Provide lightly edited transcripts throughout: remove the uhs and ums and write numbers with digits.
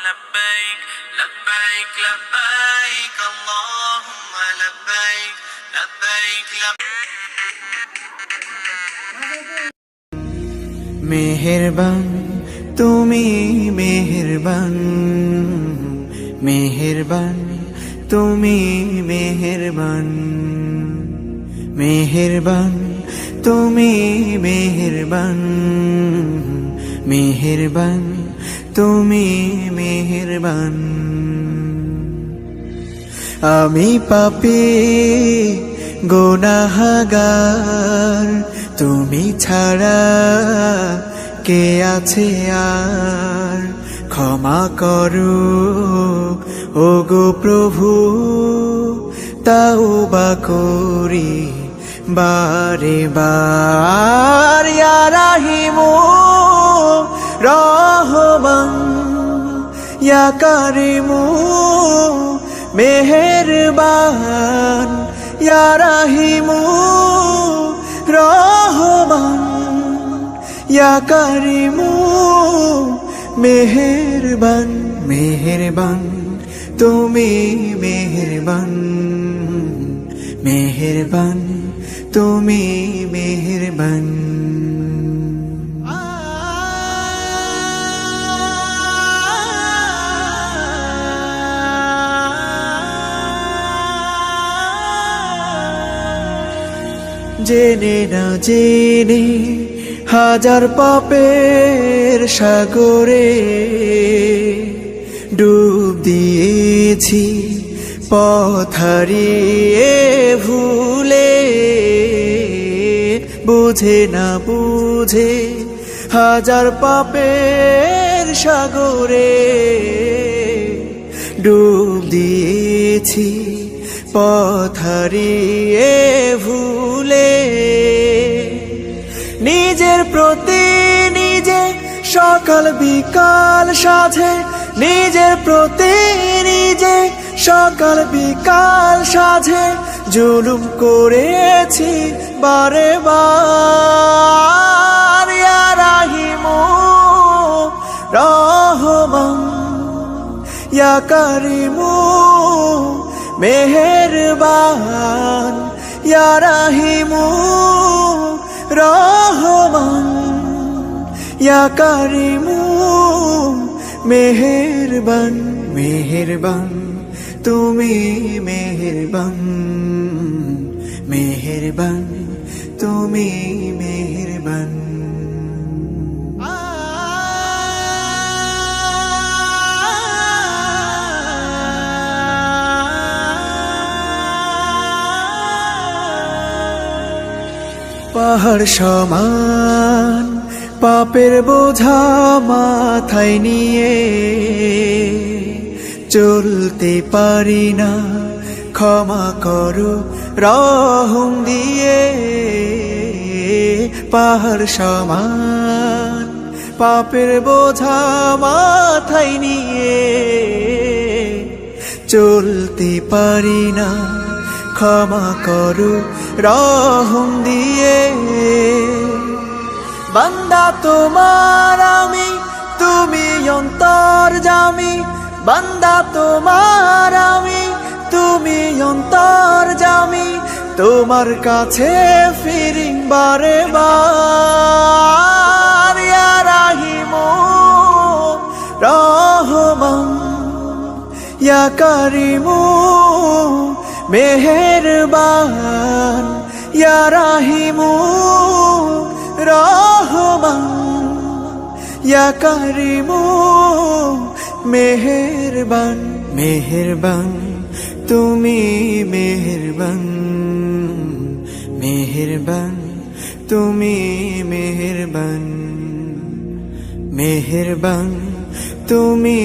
لبيك لبيك لبيك اللهم لبيك لبيك মেহেরবান তুমি মেহেরবান, মেহেরবান তুমি মেহেরবান, মেহেরবান তুমি মেহেরবান, মেহেরবান তুমি মেহেরবান। আমি পাপী গুনাহগার, তুমি ছাড়া কে আছে আর? ক্ষমা করো ওগো প্রভু, তাওবা করি বারে বার। ইয়া রাহিমু রহমান, ইয়া কারিমু মেহেরবান, ইয়া রাহিমু রহমান, ইয়া কারিমু মেহেরবান। মেহেরবান তুমি মেহেরবান, মেহেরবান তুমি মেহেরবান। জেনে না জেনে হাজার পাপের সাগরে ডুব দিয়েছি, পথ হারিয়ে ভুলে। বুঝে না বুঝে হাজার পাপের সাগরে ডুব দিয়েছি, পথ হারিয়ে ভুলে। নিজের প্রতি নিজে সকাল বিকাল সাধে, নিজের প্রতি নিজে সকাল বিকাল সাধে জুলুম করেছি বারে বার। ইয়া রাহিমু রহমান, ইয়া কারিমু মেহেরবান, ইয়া রাহিমু রহমান, ইয়া কারিমু মেহেরবান। মেহেরবান তুমি মেহেরবান, মেহেরবান তুমি মেহেরবান। পাহাড় সমান পাপের বোঝা মাথায় নিয়ে চলতে পারি না, ক্ষমা করো রহম দিয়ে। পাহাড় সমান পাপের বোঝা মাথায় নিয়ে চলতে পারি না, ক্ষমা করো রহম দিয়ে। বান্দা তোমার আমি, তুমি অন্তর্যামী, বান্দা তোমার আমি, তুমি অন্তর্যামী। তোমার কাছে ফিরি বারে বার। ইয়া রাহিমু রহমান, ইয়া কারিমু মেহেরবান, ইয়া রাহিমু রহমান, ইয়া কারিমু মেহেরবান। মেহেরবান তুমি মেহেরবান, মেহেরবান তুমি মেহেরবান, মেহেরবান তুমি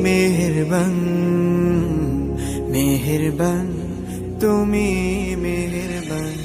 মেহেরবান, মেহেরবান তুমি মেহেরবান।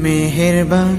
মেহেরবান